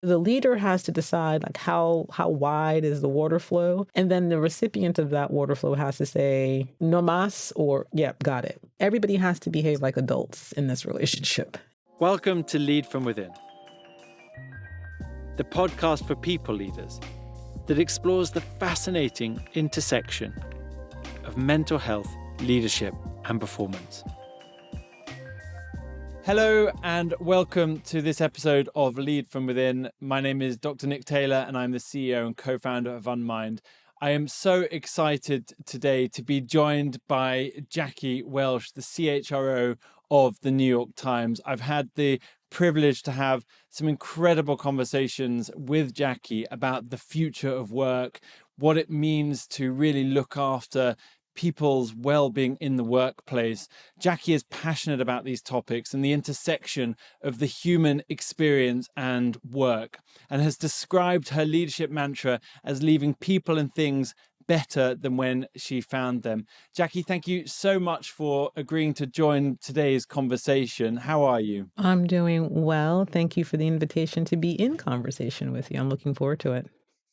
The leader has to decide like how wide is the water flow, and then the recipient of that water flow has to say no mas or yep, got it. Everybody has to behave like adults in this relationship. Welcome to Lead From Within, the podcast for people leaders that explores the fascinating intersection of mental health, leadership, and performance. Hello and welcome to this episode of Lead From Within. My name is Dr. Nick Taylor and I'm the CEO and co-founder of Unmind. I am so excited today to be joined by Jacqui Welch, the CHRO of the New York Times. I've had the privilege to have some incredible conversations with Jacqui about the future of work, what it means to really look after people's well-being in the workplace. Jacqui is passionate about these topics and the intersection of the human experience and work, and has described her leadership mantra as leaving people and things better than when she found them. Jacqui, thank you so much for agreeing to join today's conversation. How are you? I'm doing well. Thank you for the invitation to be in conversation with you. I'm looking forward to it.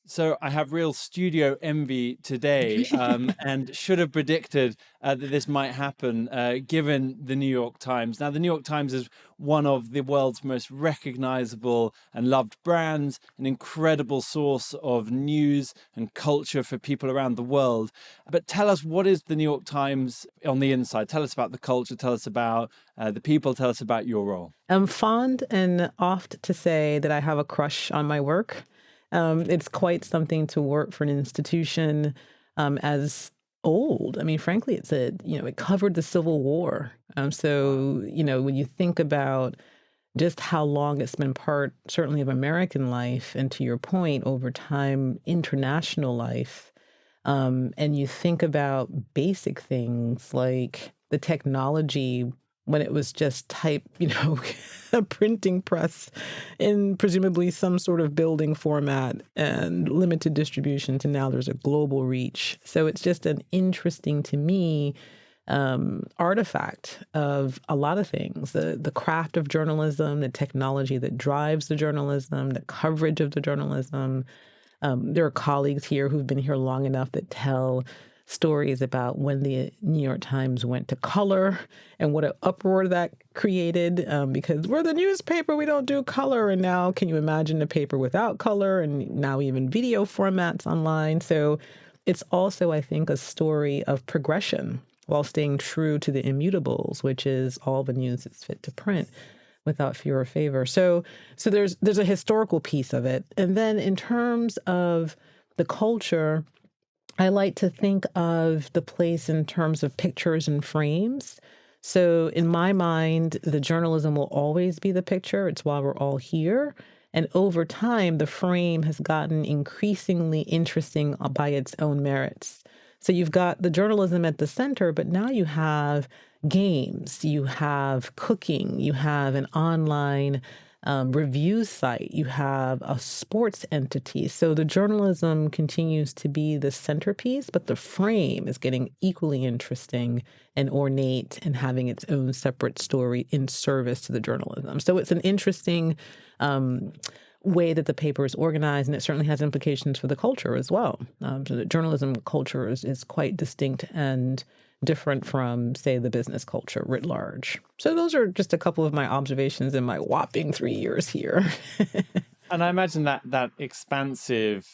So I have real studio envy today, and should have predicted that this might happen, given the New York Times. Now, the New York Times is one of the world's most recognizable and loved brands, an incredible source of news and culture for people around the world. But tell us, what is the New York Times on the inside? Tell us about the culture, tell us about the people, tell us about your role. I'm fond and oft to say that I have a crush on my work. It's quite something to work for an institution as old. I mean, frankly, it covered the Civil War. So, when you think about just how long it's been part, certainly, of American life, and to your point, over time, international life, and you think about basic things like the technology when it was just type, a printing press in presumably some sort of building format and limited distribution to now there's a global reach. So it's just an interesting, to me, artifact of a lot of things, the craft of journalism, the technology that drives the journalism, the coverage of the journalism. There are colleagues here who've been here long enough that tell stories about when the New York Times went to color and what an uproar that created, because we're the newspaper, we don't do color. And now can you imagine a paper without color, and now even video formats online? So it's also, I think, a story of progression while staying true to the immutables, which is all the news that's fit to print without fear or favor. So there's a historical piece of it. And then in terms of the culture, I like to think of the place in terms of pictures and frames. So in my mind, the journalism will always be the picture. It's why we're all here. And over time, the frame has gotten increasingly interesting by its own merits. So you've got the journalism at the center, but now you have games, you have cooking, you have an online review site, you have a sports entity. So the journalism continues to be the centerpiece, but the frame is getting equally interesting and ornate and having its own separate story in service to the journalism. So it's an interesting way that the paper is organized, and it certainly has implications for the culture as well. So the journalism culture is quite distinct and different from, say, the business culture writ large. So those are just a couple of my observations in my whopping 3 years here. And I imagine that expansive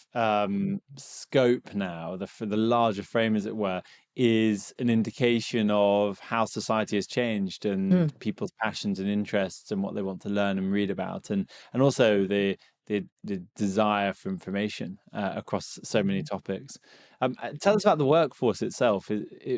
scope now, for the larger frame, as it were, is an indication of how society has changed and people's passions and interests and what they want to learn and read about, and also the desire for information across so many topics. Tell us about the workforce itself.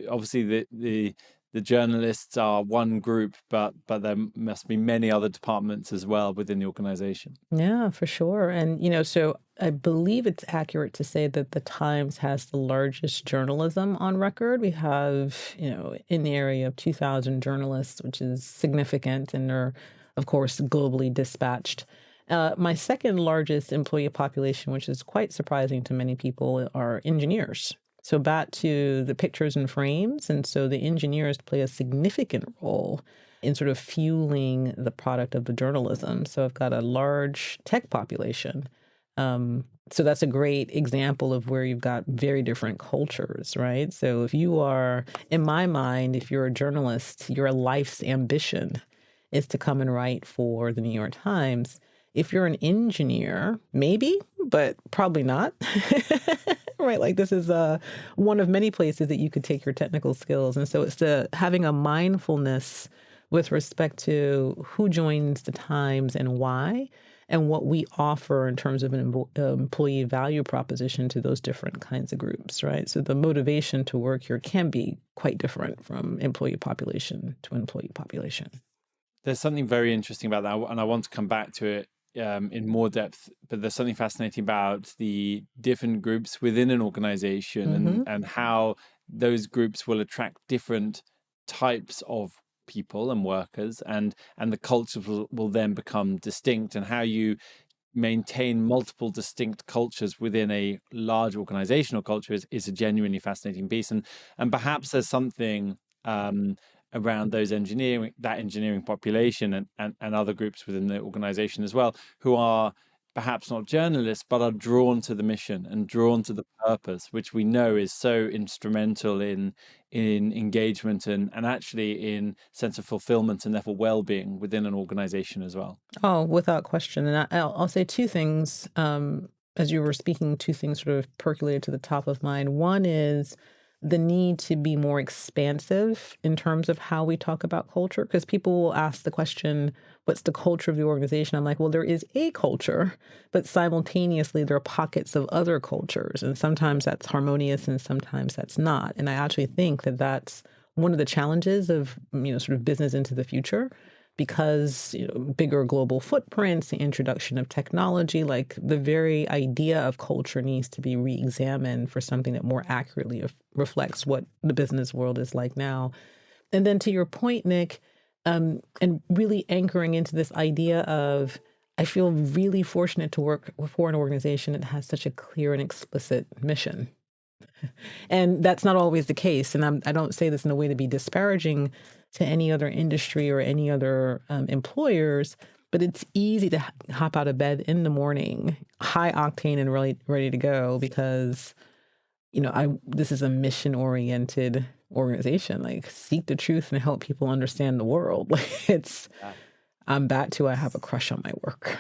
Obviously, the journalists are one group, but there must be many other departments as well within the organization. Yeah, for sure. And, so I believe it's accurate to say that the Times has the largest journalism on record. We have, in the area of 2,000 journalists, which is significant, and are, of course, globally dispatched. My second largest employee population, which is quite surprising to many people, are engineers. So back to the pictures and frames. And so the engineers play a significant role in sort of fueling the product of the journalism. So I've got a large tech population. So that's a great example of where you've got very different cultures, right? So if you are, in my mind, if you're a journalist, your life's ambition is to come and write for the New York Times. If you're an engineer, maybe, but probably not. Right? Like this is one of many places that you could take your technical skills. And so it's having a mindfulness with respect to who joins the Times and why, and what we offer in terms of an employee value proposition to those different kinds of groups, right? So the motivation to work here can be quite different from employee population to employee population. There's something very interesting about that, and I want to come back to it in more depth, but there's something fascinating about the different groups within an organization and how those groups will attract different types of people and workers, and the cultures will then become distinct, and how you maintain multiple distinct cultures within a large organizational culture is a genuinely fascinating piece. And perhaps there's something around that engineering population and other groups within the organization as well, who are perhaps not journalists, but are drawn to the mission and drawn to the purpose, which we know is so instrumental in engagement and actually in sense of fulfillment and therefore well-being within an organization as well. Oh, without question. And I'll say two things. As you were speaking, two things sort of percolated to the top of mind. One is the need to be more expansive in terms of how we talk about culture, because people will ask the question, what's the culture of the organization? I'm like, well, there is a culture, but simultaneously there are pockets of other cultures. And sometimes that's harmonious and sometimes that's not. And I actually think that that's one of the challenges of, sort of business into the future, because bigger global footprints, the introduction of technology, like the very idea of culture needs to be re-examined for something that more accurately reflects what the business world is like now. And then to your point, Nick, and really anchoring into this idea of, I feel really fortunate to work for an organization that has such a clear and explicit mission. And that's not always the case. And I don't say this in a way to be disparaging to any other industry or any other employers, but it's easy to hop out of bed in the morning, high octane and really ready to go, because this is a mission-oriented organization. Like, seek the truth and help people understand the world. Like, I'm back to, I have a crush on my work.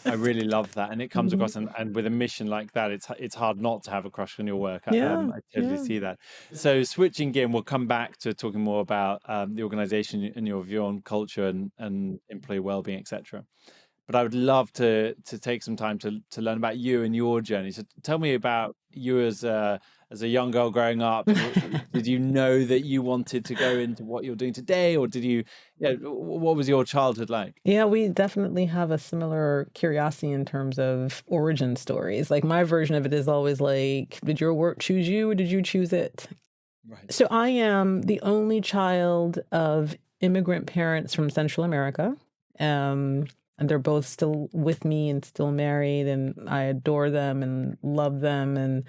I really love that. And it comes across, and with a mission like that, it's hard not to have a crush on your work. I totally see that. So switching gear, we'll come back to talking more about the organization and your view on culture and employee well-being, etc. But I would love to take some time to learn about you and your journey. So tell me about you as a young girl growing up. Did you know that you wanted to go into what you're doing today, or did you? What was your childhood like? Yeah, we definitely have a similar curiosity in terms of origin stories. Like, my version of it is always like, did your work choose you or did you choose it? Right. So I am the only child of immigrant parents from Central America. And they're both still with me and still married, and I adore them and love them. And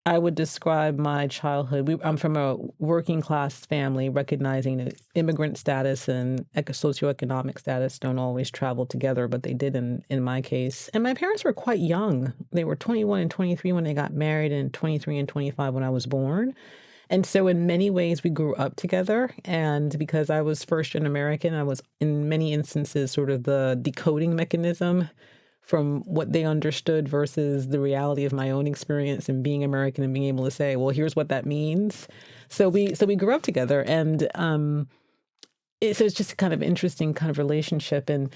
I would describe my childhood. I'm from a working class family, recognizing that immigrant status and socioeconomic status don't always travel together, but they did in my case. And my parents were quite young. They were 21 and 23 when they got married, and 23 and 25 when I was born. And so in many ways, we grew up together. And because I was first gen American, I was in many instances sort of the decoding mechanism from what they understood versus the reality of my own experience and being American and being able to say, well, here's what that means. So we grew up together. And so it's just a kind of interesting kind of relationship. And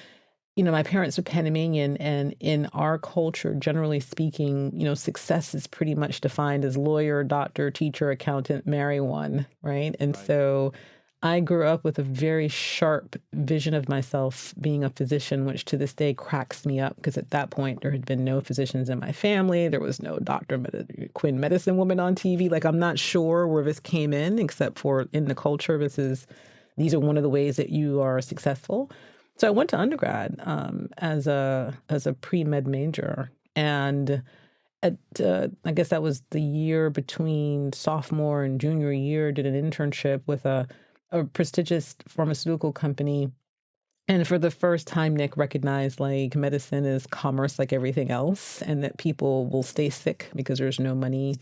my parents are Panamanian, and in our culture, generally speaking, success is pretty much defined as lawyer, doctor, teacher, accountant, marry one, right? And so I grew up with a very sharp vision of myself being a physician, which to this day cracks me up, because at that point, there had been no physicians in my family. There was no Quinn medicine woman on TV. Like, I'm not sure where this came in, except for in the culture, these are one of the ways that you are successful. So I went to undergrad as a pre-med major, and at I guess that was the year between sophomore and junior year, did an internship with a a prestigious pharmaceutical company. And for the first time, Nick recognized like medicine is commerce like everything else, and that people will stay sick because there's no money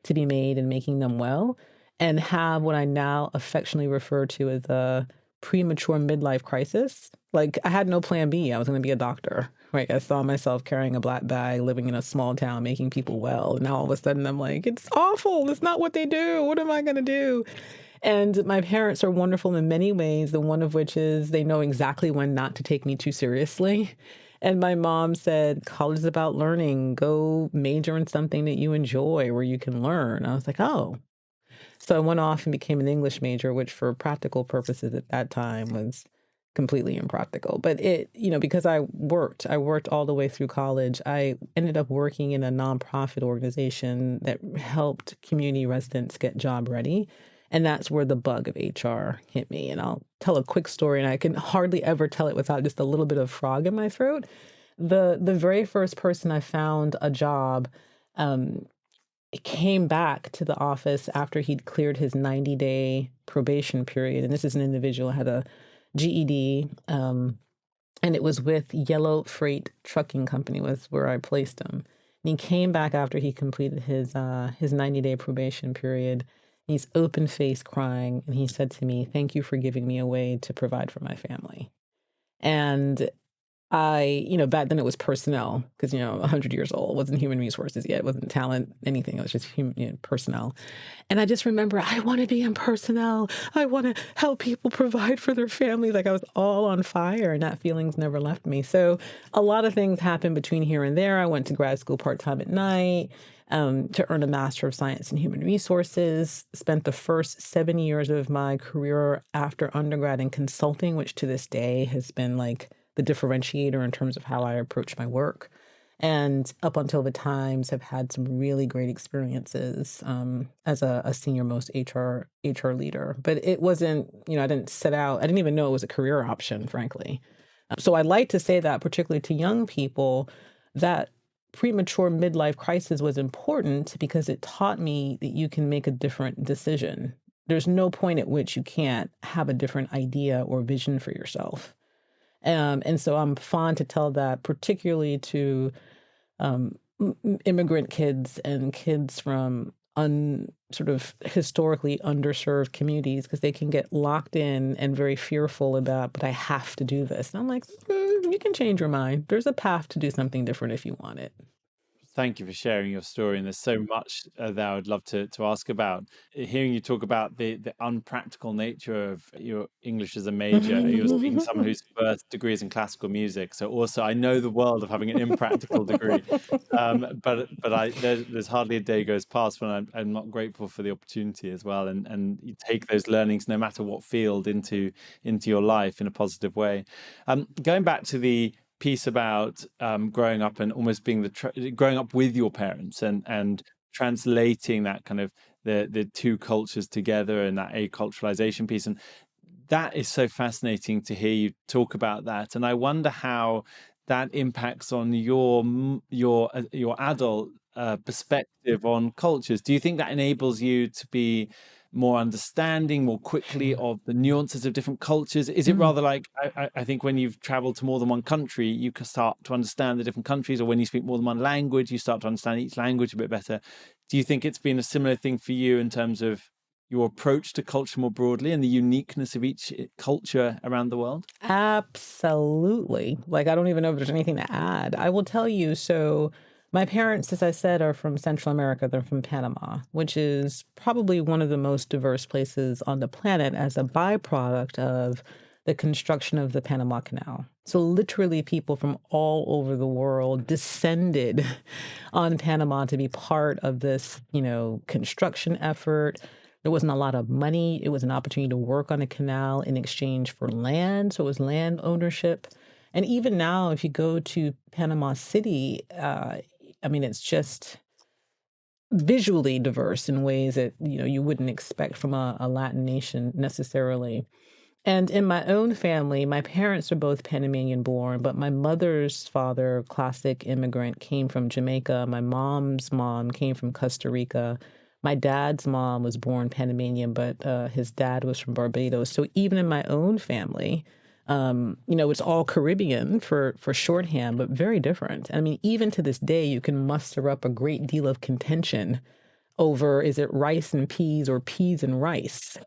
to be made in making them well, and have what I now affectionately refer to as a premature midlife crisis. Like I had no plan B. I was going to be a doctor. Right. I saw myself carrying a black bag, living in a small town, making people well. And now all of a sudden I'm like, it's awful. It's not what they do. What am I going to do? And my parents are wonderful in many ways, and one of which is they know exactly when not to take me too seriously. And my mom said, college is about learning. Go major in something that you enjoy where you can learn. I was like, oh. So I went off and became an English major, which for practical purposes at that time was completely impractical. But because I worked all the way through college. I ended up working in a nonprofit organization that helped community residents get job ready. And that's where the bug of HR hit me. And I'll tell a quick story, and I can hardly ever tell it without just a little bit of frog in my throat. The very first person I found a job, came back to the office after he'd cleared his 90-day probation period. And this is an individual who had a GED, and it was with Yellow Freight Trucking Company was where I placed him. And he came back after he completed his 90-day probation period. He's open-faced crying, and he said to me, "Thank you for giving me a way to provide for my family." And back then it was personnel because, 100 years old, it wasn't human resources yet. It wasn't talent, anything. It was just personnel. And I just remember, I want to be in personnel. I want to help people provide for their families. Like I was all on fire, and that feeling's never left me. So a lot of things happened between here and there. I went to grad school part-time at night to earn a Master of Science in Human Resources, spent the first 7 years of my career after undergrad in consulting, which to this day has been like the differentiator in terms of how I approach my work. And up until the Times have had some really great experiences as a senior most HR leader. But it wasn't, I didn't set out, I didn't even know it was a career option, frankly. So I'd like to say that particularly to young people, that premature midlife crisis was important because it taught me that you can make a different decision. There's no point at which you can't have a different idea or vision for yourself. And so I'm fond to tell that, particularly to immigrant kids and kids from sort of historically underserved communities, because they can get locked in and very fearful about, but I have to do this. And I'm like, you can change your mind. There's a path to do something different if you want it. Thank you for sharing your story. And there's so much that I would love to ask about. Hearing you talk about the unpractical nature of your English as a major, you're speaking to someone whose first degree is in classical music. So also, I know the world of having an impractical degree. But there's hardly a day goes past when I'm not grateful for the opportunity as well. And you take those learnings, no matter what field, into your life in a positive way. Going back to the piece about growing up and almost being growing up with your parents and translating that kind of the two cultures together and that aculturalization piece, and that is so fascinating to hear you talk about that. And I wonder how that impacts on your adult perspective on cultures. Do you think that enables you to be more understanding more quickly of the nuances of different cultures? Is it rather like, I think when you've traveled to more than one country, you can start to understand the different countries, or when you speak more than one language, you start to understand each language a bit better. Do you think it's been a similar thing for you in terms of your approach to culture more broadly and the uniqueness of each culture around the world? Absolutely. Like, I don't even know if there's anything to add. I will tell you, so my parents, as I said, are from Central America. They're from Panama, which is probably one of the most diverse places on the planet as a byproduct of the construction of the Panama Canal. So literally people from all over the world descended on Panama to be part of this, construction effort. There wasn't a lot of money. It was an opportunity to work on a canal in exchange for land. So it was land ownership. And even now, if you go to Panama City, it's just visually diverse in ways that, you wouldn't expect from a Latin nation necessarily. And in my own family, my parents are both Panamanian born, but my mother's father, classic immigrant, came from Jamaica. My mom's mom came from Costa Rica. My dad's mom was born Panamanian, but his dad was from Barbados. So even in my own family, it's all Caribbean for shorthand, but very different. I mean, even to this day, you can muster up a great deal of contention over, is it rice and peas or peas and rice?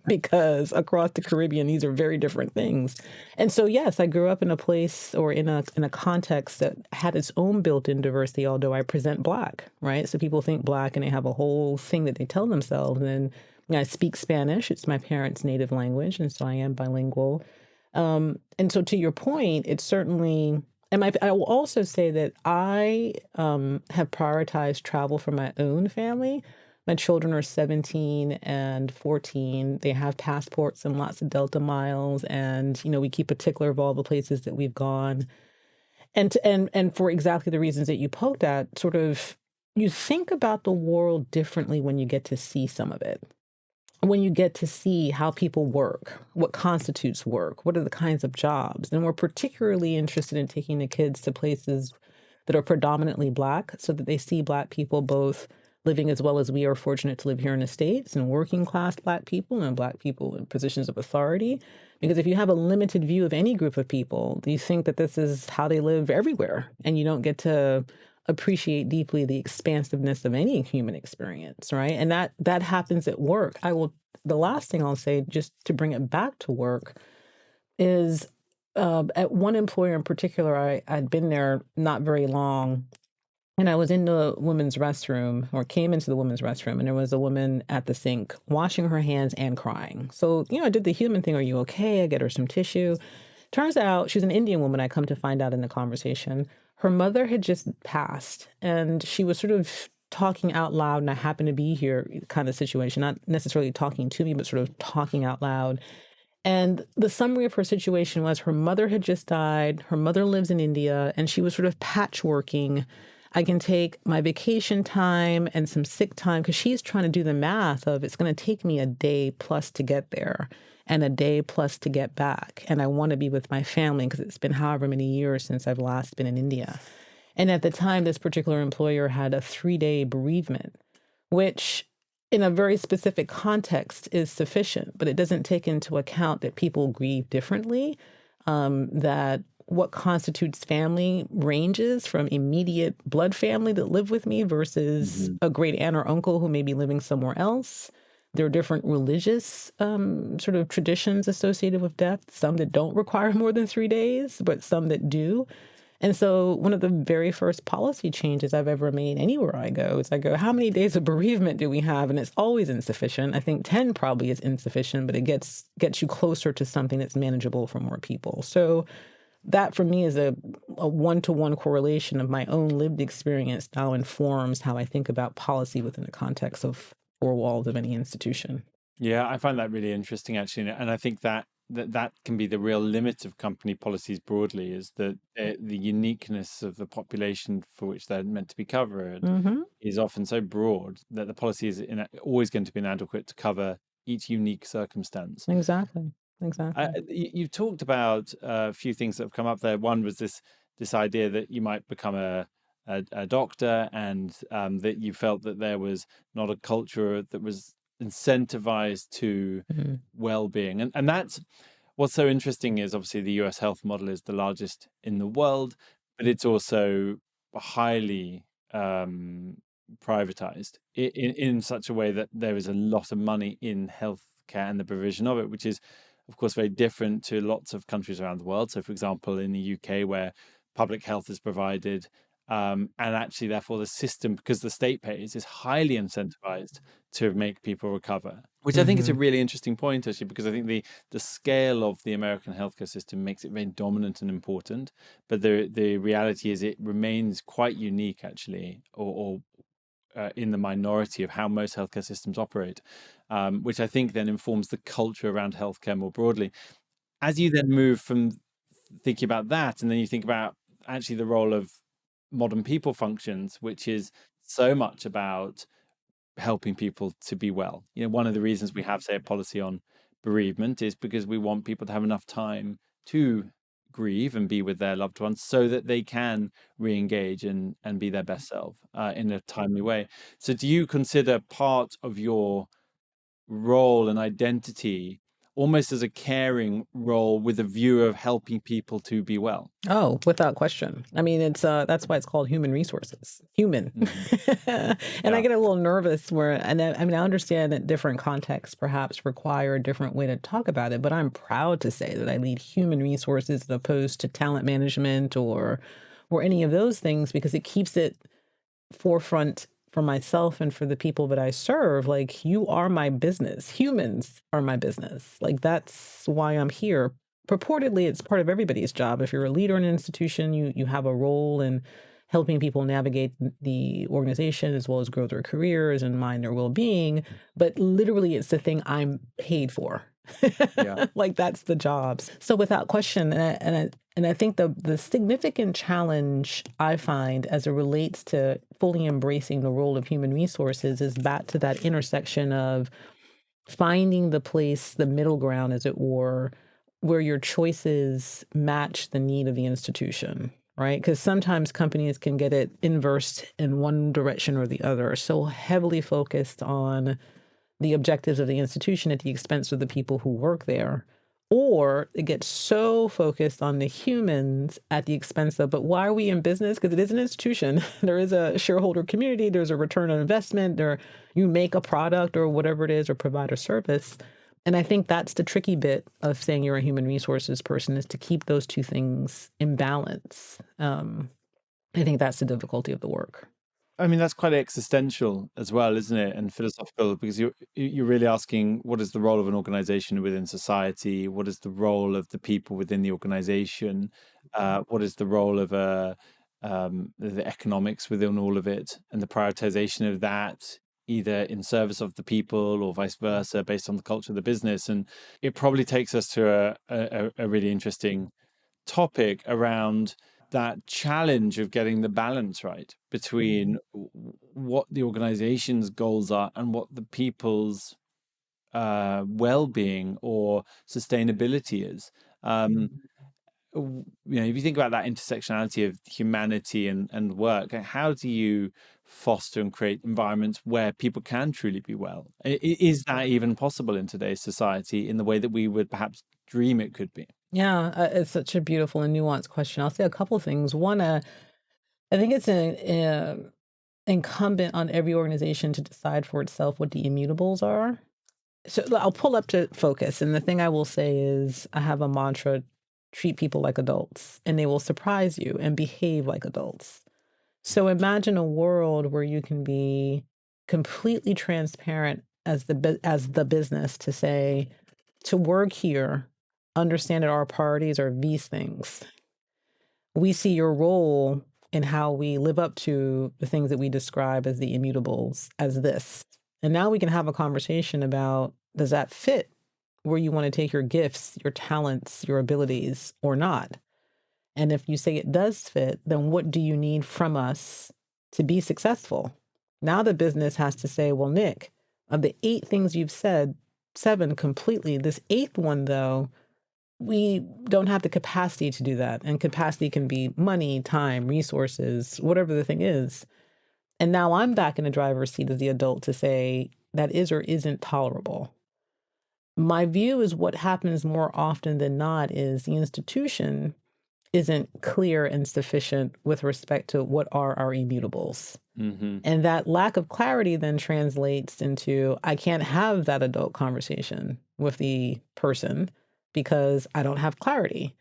Because across the Caribbean, these are very different things. And so, yes, I grew up in a place or in a context that had its own built-in diversity, although I present Black, right? So people think Black and they have a whole thing that they tell themselves. And I speak Spanish. It's my parents' native language, and so I am bilingual. And so to your point, it's certainly, and I will also say that I have prioritized travel for my own family. My children are 17 and 14. They have passports and lots of Delta miles, and we keep a tickler of all the places that we've gone. And for exactly the reasons that you poked at, sort of, you think about the world differently when you get to see some of it, when you get to see how people work, what constitutes work, what are the kinds of jobs. And we're particularly interested in taking the kids to places that are predominantly Black so that they see Black people both living as well as we are fortunate to live here in the States, and working class Black people and Black people in positions of authority. Because if you have a limited view of any group of people, you think that this is how they live everywhere, and you don't get to appreciate deeply the expansiveness of any human experience, right? And that happens at work. The last thing I'll say, just to bring it back to work, is at one employer in particular, I'd been there not very long, and I was in the women's restroom, or came into the women's restroom, and there was a woman at the sink washing her hands and crying. So, I did the human thing. Are you okay? I get her some tissue. Turns out she's an Indian woman, I come to find out in the conversation. Her mother had just passed, and she was sort of talking out loud, and I happened to be here kind of situation, not necessarily talking to me, but sort of talking out loud. And the summary of her situation was her mother had just died. Her mother lives in India, and she was sort of patchworking. I can take my vacation time and some sick time, because she's trying to do the math of, it's going to take me a day plus to get there and a day plus to get back. And I want to be with my family because it's been however many years since I've last been in India. And at the time, this particular employer had a 3-day bereavement, which in a very specific context is sufficient, but it doesn't take into account that people grieve differently, that what constitutes family ranges from immediate blood family that live with me versus a great aunt or uncle who may be living somewhere else. There are different religious sort of traditions associated with death, some that don't require more than 3 days, but some that do. And so one of the very first policy changes I've ever made anywhere I go is I go, how many days of bereavement do we have? And it's always insufficient. I think 10 probably is insufficient, but it gets you closer to something that's manageable for more people. So that for me is a one-to-one correlation of my own lived experience now informs how I think about policy within the context of four walls of any institution. Yeah, I find that really interesting, actually, and I think that can be the real limit of company policies broadly, is that the uniqueness of the population for which they're meant to be covered is often so broad that the policy is always going to be inadequate to cover each unique circumstance. Exactly. You talked about a few things that have come up there. One was this idea that you might become a doctor, and that you felt that there was not a culture that was incentivized to well-being, and that's what's so interesting. Is obviously the US health model is the largest in the world, but it's also highly privatized in such a way that there is a lot of money in healthcare and the provision of it, which is of course very different to lots of countries around the world. So for example, in the UK, where public health is provided, and actually therefore the system, because the state pays, is highly incentivized to make people recover, which I think is a really interesting point, actually, because I think the scale of the American healthcare system makes it very dominant and important, but the reality is it remains quite unique, actually, or in the minority of how most healthcare systems operate, which I think then informs the culture around healthcare more broadly. As you then move from thinking about that, and then you think about actually the role of modern people functions, which is so much about helping people to be well. One of the reasons we have, say, a policy on bereavement is because we want people to have enough time to grieve and be with their loved ones so that they can re-engage and be their best self in a timely way. So do you consider part of your role and identity almost as a caring role with a view of helping people to be well? Oh, without question. I mean, it's that's why it's called human resources. Human. Mhm. And I Yeah. get a little nervous where, and I mean, I understand that different contexts perhaps require a different way to talk about it, but I'm proud to say that I lead human resources as opposed to talent management or any of those things because it keeps it forefront for myself and for the people that I serve. Like, you are my business. Humans are my business. Like, that's why I'm here. Purportedly, it's part of everybody's job. If you're a leader in an institution, you have a role in helping people navigate the organization as well as grow their careers and mind their well-being. But literally, it's the thing I'm paid for. Yeah. Like, that's the job. So without question, and I think the significant challenge I find as it relates to fully embracing the role of human resources is back to that intersection of finding the place, the middle ground, as it were, where your choices match the need of the institution, right? Because sometimes companies can get it inversed in one direction or the other, so heavily focused on the objectives of the institution at the expense of the people who work there. Or it gets so focused on the humans at the expense of, but why are we in business? Because it is an institution. There is a shareholder community. There's a return on investment. You make a product or whatever it is or provide a service. And I think that's the tricky bit of saying you're a human resources person is to keep those two things in balance. I think that's the difficulty of the work. I mean, that's quite existential as well, isn't it? And philosophical, because you're really asking what is the role of an organization within society? What is the role of the people within the organization? What is the role of the economics within all of it, and the prioritization of that, either in service of the people or vice versa, based on the culture of the business? And it probably takes us to a really interesting topic around that challenge of getting the balance right between what the organization's goals are and what the people's well-being or sustainability is. If you think about that intersectionality of humanity and work, how do you foster and create environments where people can truly be well? Is that even possible in today's society in the way that we would perhaps dream it could be? Yeah, it's such a beautiful and nuanced question. I'll say a couple of things. One, I think it's incumbent on every organization to decide for itself what the immutables are. So I'll pull up to focus. And the thing I will say is I have a mantra: treat people like adults, and they will surprise you and behave like adults. So imagine a world where you can be completely transparent as as the business to say, to work here, understand that our priorities are these things. We see your role in how we live up to the things that we describe as the immutables as this. And now we can have a conversation about, does that fit where you want to take your gifts, your talents, your abilities or not? And if you say it does fit, then what do you need from us to be successful? Now the business has to say, well, Nick, of the 8 things you've said, 7 completely. This 8th one, though, we don't have the capacity to do that. And capacity can be money, time, resources, whatever the thing is. And now I'm back in the driver's seat as the adult to say that is or isn't tolerable. My view is what happens more often than not is the institution isn't clear and sufficient with respect to what are our immutables. Mm-hmm. And that lack of clarity then translates into I can't have that adult conversation with the person because I don't have clarity.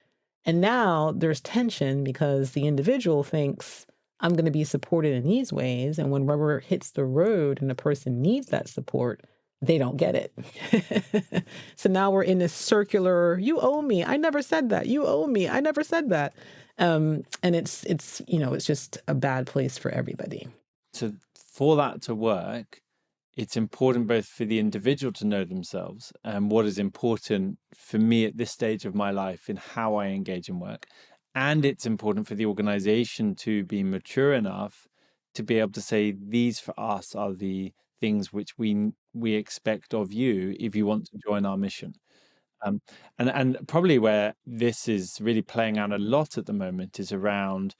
And now there's tension because the individual thinks I'm going to be supported in these ways. And when rubber hits the road and the person needs that support, they don't get it. So now we're in this circular, you owe me. I never said that. You owe me. I never said that. And it's just a bad place for everybody. For that to work, it's important both for the individual to know themselves and what is important for me at this stage of my life in how I engage in work. And it's important for the organization to be mature enough to be able to say, these for us are the things which we expect of you if you want to join our mission. Um, and probably where this is really playing out a lot at the moment is around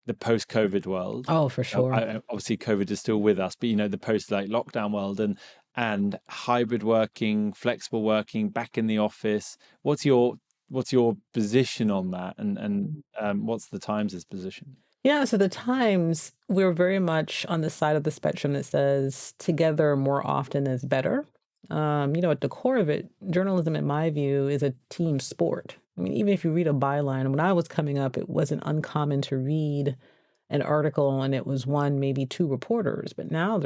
the post-COVID world. Oh, for sure. Obviously, COVID is still with us, but the post like lockdown world and hybrid working, flexible working, back in the office. What's your position on that, and what's the Times' position? Yeah, so the Times, we're very much on the side of the spectrum that says together more often is better. At the core of it, journalism, in my view, is a team sport. I mean, even if you read a byline, when I was coming up, it wasn't uncommon to read an article and it was one, maybe two reporters. But now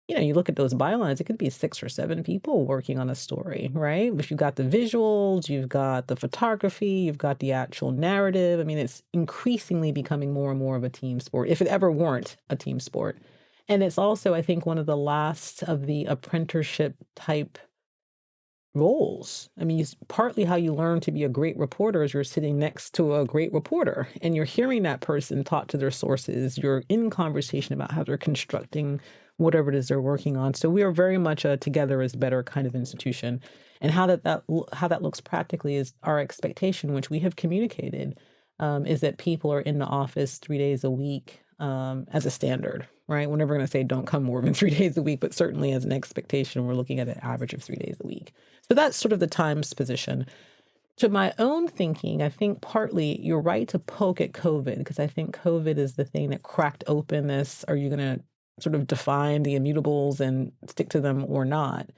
you look at those bylines, it could be 6 or 7 people working on a story, right? But you've got the visuals, you've got the photography, you've got the actual narrative. I mean, it's increasingly becoming more and more of a team sport, if it ever weren't a team sport. And it's also, I think, one of the last of the apprenticeship type roles. I mean, partly how you learn to be a great reporter is you're sitting next to a great reporter and you're hearing that person talk to their sources. You're in conversation about how they're constructing whatever it is they're working on. So we are very much a together is better kind of institution. And how that looks practically is our expectation, which we have communicated, is that people are in the office 3 days a week as a standard, right? We're never going to say don't come more than 3 days a week, but certainly as an expectation, we're looking at an average of 3 days a week. So that's sort of the Times position. To my own thinking, I think partly you're right to poke at COVID, because I think COVID is the thing that cracked open this. Are you going to sort of define the immutables and stick to them or not?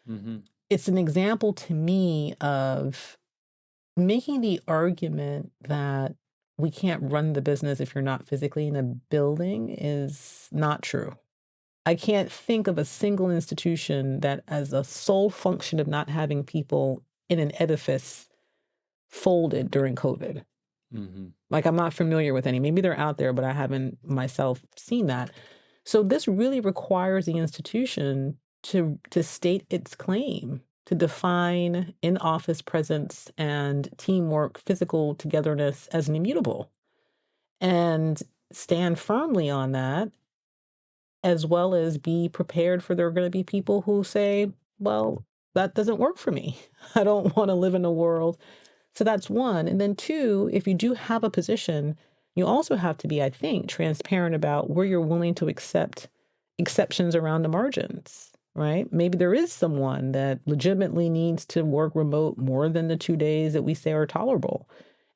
Mm-hmm. It's an example to me of making the argument that we can't run the business if you're not physically in a building is not true. I can't think of a single institution that, as a sole function of not having people in an edifice, folded during COVID. Mm-hmm. Like, I'm not familiar with any. Maybe they're out there, but I haven't myself seen that. So this really requires the institution to state its claim, to define in-office presence and teamwork, physical togetherness as an immutable, and stand firmly on that, as well as be prepared for there are going to be people who say, well, that doesn't work for me. I don't want to live in a world. So that's one. And then two, if you do have a position, you also have to be, I think, transparent about where you're willing to accept exceptions around the margins, right? Maybe there is someone that legitimately needs to work remote more than the 2 days that we say are tolerable.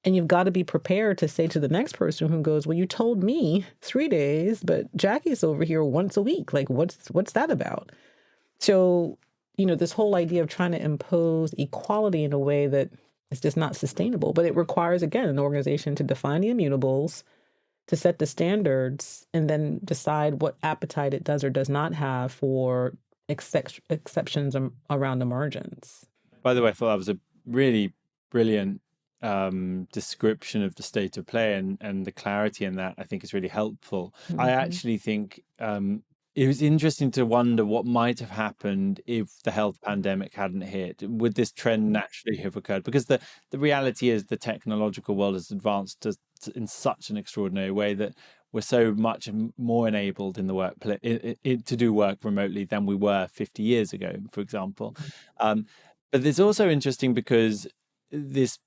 And you've got to be prepared to say to the next person who goes, well, you told me 3 days, but Jacqui's over here once a week. Like, what's that about? So, this whole idea of trying to impose equality in a way that is just not sustainable. But it requires, again, an organization to define the immutables, to set the standards, and then decide what appetite it does or does not have for exceptions around the margins. By the way, I thought that was a really brilliant description of the state of play, and the clarity in that I think is really helpful. Mm-hmm. I actually think it was interesting to wonder what might have happened if the health pandemic hadn't hit. Would this trend naturally have occurred? Because the reality is the technological world has advanced in such an extraordinary way that we're so much more enabled in the workplace to do work remotely than we were 50 years ago, for example. But it's also interesting because this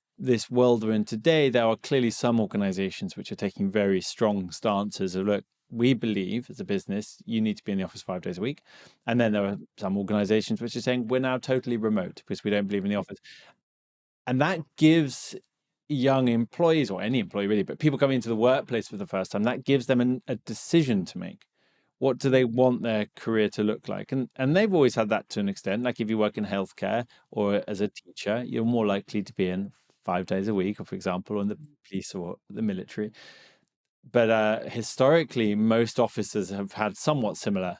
world we're in today, there are clearly some organizations which are taking very strong stances of, look, we believe as a business, you need to be in the office 5 days a week. And then there are some organizations which are saying, we're now totally remote because we don't believe in the office. And that gives young employees, or any employee really, but people coming into the workplace for the first time, that gives them a decision to make. What do they want their career to look like? And they've always had that to an extent. Like if you work in healthcare or as a teacher, you're more likely to be in 5 days a week, or for example, in the police or the military. But historically, most officers have had somewhat similar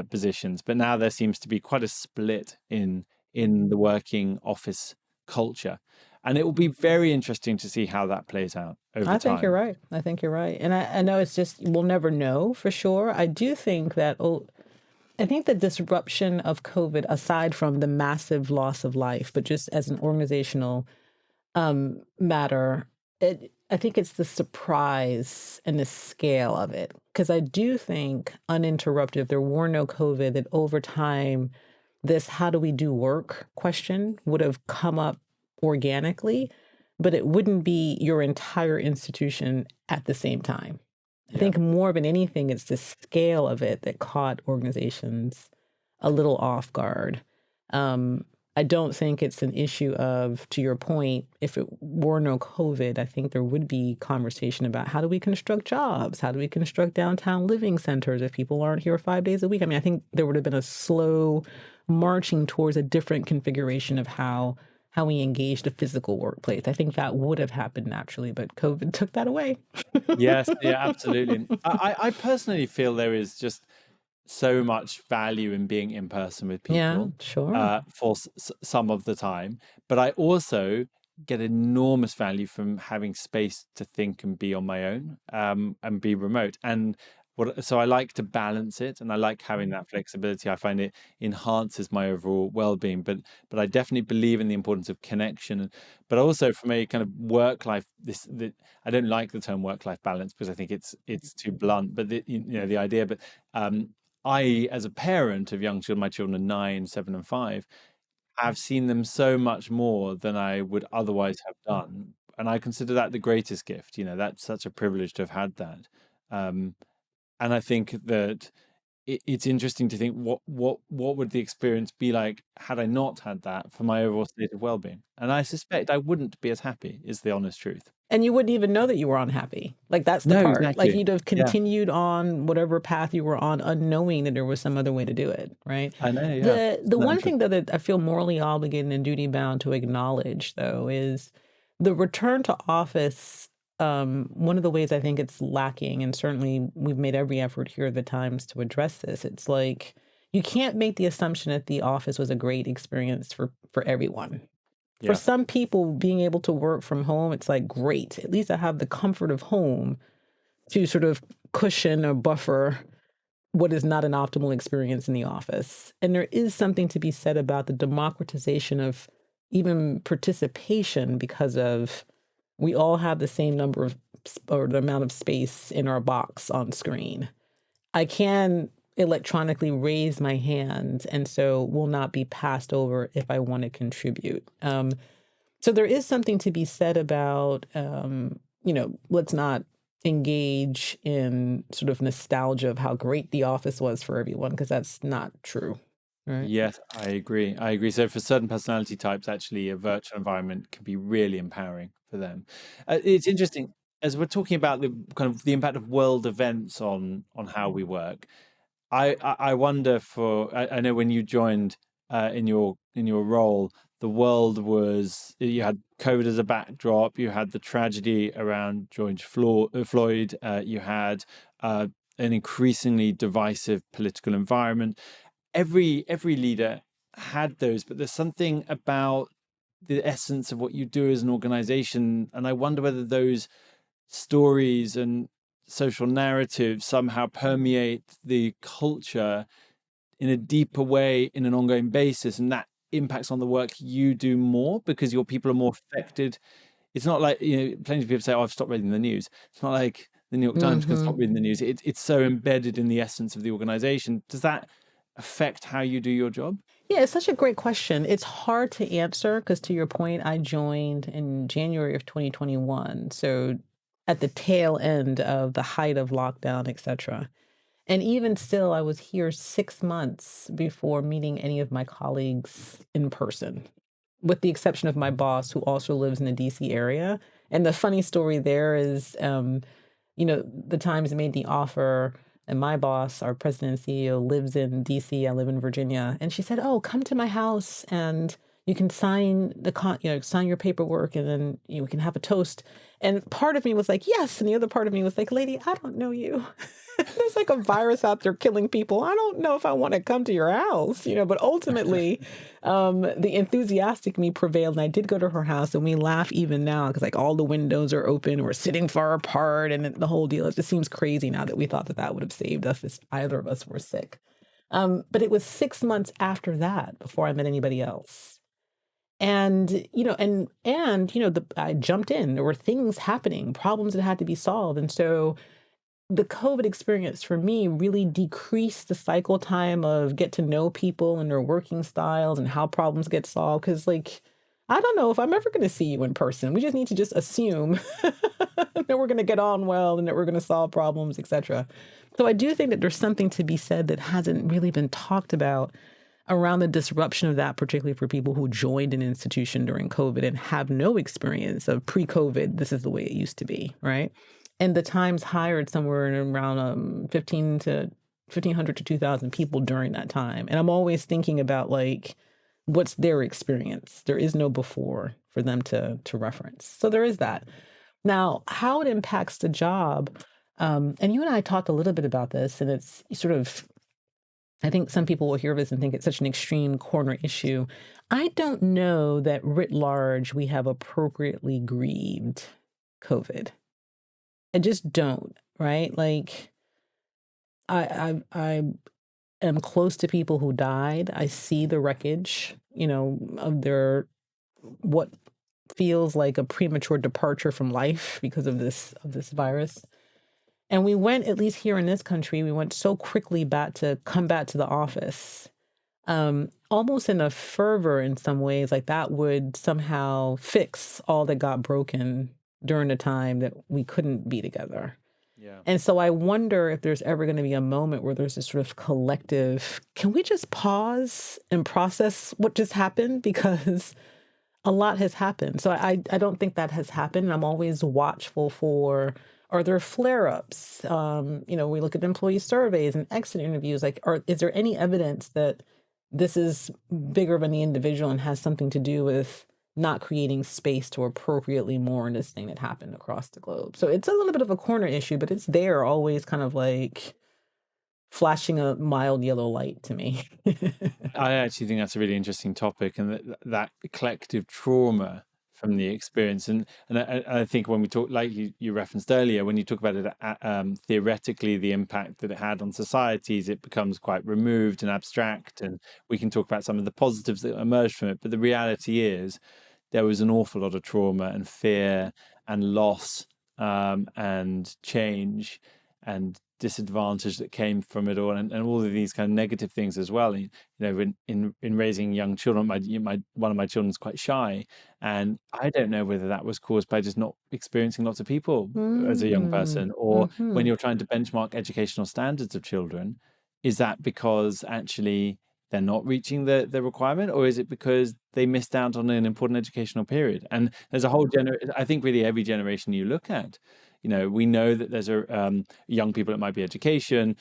positions. But now there seems to be quite a split in the working office culture. And it will be very interesting to see how that plays out over time. I think you're right. I think you're right. And I know it's just, we'll never know for sure. I do think that, I think the disruption of COVID, aside from the massive loss of life, but just as an organizational matter, I think it's the surprise and the scale of it. Because I do think uninterrupted, if there were no COVID, that over time, this how do we do work question would have come up organically, but it wouldn't be your entire institution at the same time. I Yeah. think more than anything, it's the scale of it that caught organizations a little off guard. Um, I don't think it's an issue of, to your point, if it were no COVID, I think there would be conversation about how do we construct jobs? How do we construct downtown living centers if people aren't here 5 days a week? I mean, I think there would have been a slow marching towards a different configuration of how we engage the physical workplace. I think that would have happened naturally, but COVID took that away. Yes, yeah, absolutely. I personally feel there is just so much value in being in person with Yeah, people sure. for some of the time, but I also get enormous value from having space to think and be on my own, and be remote. And so I like to balance it, and I like having that flexibility. I find it enhances my overall well-being. But I definitely believe in the importance of connection, but also from a kind of work life. I don't like the term work-life balance because I think it's too blunt. But the idea. But I, as a parent of young children, my children are 9, 7, and 5, have seen them so much more than I would otherwise have done. And I consider that the greatest gift. That's such a privilege to have had that. Um, and I think that it's interesting to think what would the experience be like had I not had that for my overall state of well-being. And I suspect I wouldn't be as happy, is the honest truth. And you wouldn't even know that you were unhappy. Like, that's the No, part. Like, exactly. you'd have Yeah, continued on whatever path you were on, unknowing that there was some other way to do it, right? I know. Yeah, The isn't that one thing, interesting? though, that I feel morally obligated and duty bound to acknowledge, though, is the return to office. One of the ways I think it's lacking, and certainly we've made every effort here at the Times to address this, it's like you can't make the assumption that the office was a great experience for everyone. For Yeah. some people, being able to work from home, it's like, great. At least I have the comfort of home to sort of cushion or buffer what is not an optimal experience in the office. And there is something to be said about the democratization of even participation because of we all have the same number of or the amount of space in our box on screen. I can electronically raise my hand and so will not be passed over if I want to contribute. So there is something to be said about, let's not engage in sort of nostalgia of how great the office was for everyone, because that's not true, right? Yes, I agree. I agree. So for certain personality types, actually, a virtual environment can be really empowering for them. It's interesting as we're talking about the kind of the impact of world events on how we work. I wonder I know when you joined in your role, the world was you had COVID as a backdrop, you had the tragedy around George Floyd, you had an increasingly divisive political environment. Every leader had those, but there's something about the essence of what you do as an organization, and I wonder whether those stories and social narratives somehow permeate the culture in a deeper way in an ongoing basis, and that impacts on the work you do more because your people are more affected. It's not like, plenty of people say, "Oh, I've stopped reading the news." It's not like the New York Times can stop Hmm. reading the news. It's so embedded in the essence of the organization. Does that affect how you do your job? Yeah, it's such a great question. It's hard to answer because, to your point, I joined in January of 2021. So at the tail end of the height of lockdown, et cetera. And even still, I was here 6 months before meeting any of my colleagues in person, with the exception of my boss, who also lives in the DC area. And the funny story there is, the Times made the offer, and my boss, our president and CEO, lives in DC. I live in Virginia. And she said, "Oh, come to my house and you can sign sign your paperwork, and then we can have a toast." And part of me was like, yes. And the other part of me was like, lady, I don't know you. There's like a virus out there killing people. I don't know if I want to come to your house, but ultimately, the enthusiastic me prevailed. And I did go to her house, and we laugh even now because like all the windows are open. We're sitting far apart, and the whole deal. It just seems crazy now that we thought that would have saved us if either of us were sick. But it was 6 months after that before I met anybody else. And, I jumped in. There were things happening, problems that had to be solved. And so the COVID experience for me really decreased the cycle time of get to know people and their working styles and how problems get solved. Cause like I don't know if I'm ever going to see you in person. We just need to just assume that we're going to get on well and that we're going to solve problems, etc. So I do think that there's something to be said that hasn't really been talked about around the disruption of that, particularly for people who joined an institution during COVID and have no experience of pre-COVID. This is the way it used to be, right? And the Times hired somewhere in around 1,500 to 2,000 people during that time. And I'm always thinking about like, what's their experience? There is no before for them to reference. So there is that. Now, how it impacts the job, and you and I talked a little bit about this, and it's sort of, I think some people will hear this and think it's such an extreme corner issue. I don't know that writ large we have appropriately grieved COVID. I just don't, right? Like I am close to people who died. I see the wreckage, of their what feels like a premature departure from life because of this virus. And we went, at least here in this country, we went so quickly come back to the office, almost in a fervor in some ways, like that would somehow fix all that got broken during the time that we couldn't be together. Yeah. And so I wonder if there's ever going to be a moment where there's this sort of collective, can we just pause and process what just happened? Because a lot has happened. So I don't think that has happened. I'm always watchful for, are there flare-ups? We look at employee surveys and exit interviews. Like, is there any evidence that this is bigger than the individual and has something to do with not creating space to appropriately mourn this thing that happened across the globe? So it's a little bit of a corner issue, but it's there always kind of like flashing a mild yellow light to me. I actually think that's a really interesting topic, and that collective trauma from the experience. And I think when we talk, like you referenced earlier, when you talk about it theoretically, the impact that it had on societies, it becomes quite removed and abstract, and we can talk about some of the positives that emerged from it. But the reality is there was an awful lot of trauma and fear and loss, and change and disadvantage that came from it all, and all of these kind of negative things as well. In raising young children, one of my children's quite shy, and I don't know whether that was caused by just not experiencing lots of people as a young person, or when you're trying to benchmark educational standards of children, is that because actually they're not reaching the requirement, or is it because they missed out on an important educational period? And there's a whole I think really every generation you look at, we know that there's young people, it might be education,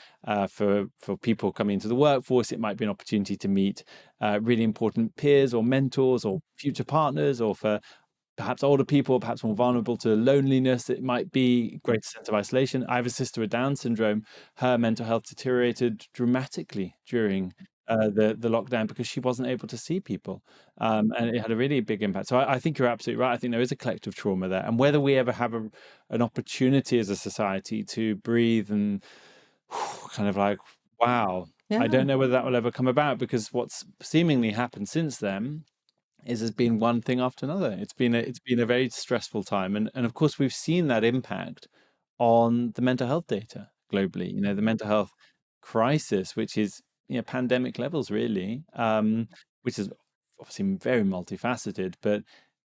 for people coming into the workforce, it might be an opportunity to meet really important peers or mentors or future partners, or for perhaps older people, perhaps more vulnerable to loneliness, it might be greater sense of isolation. I have a sister with Down syndrome. Her mental health deteriorated dramatically during the lockdown because she wasn't able to see people, and it had a really big impact. So I think you're absolutely right. I think there is a collective trauma there, and whether we ever have an opportunity as a society to breathe and kind of like, wow, I don't know whether that will ever come about, because what's seemingly happened since then has been one thing after another. It's been a very stressful time, and of course we've seen that impact on the mental health data globally. The mental health crisis, which is pandemic levels really, which is obviously very multifaceted, but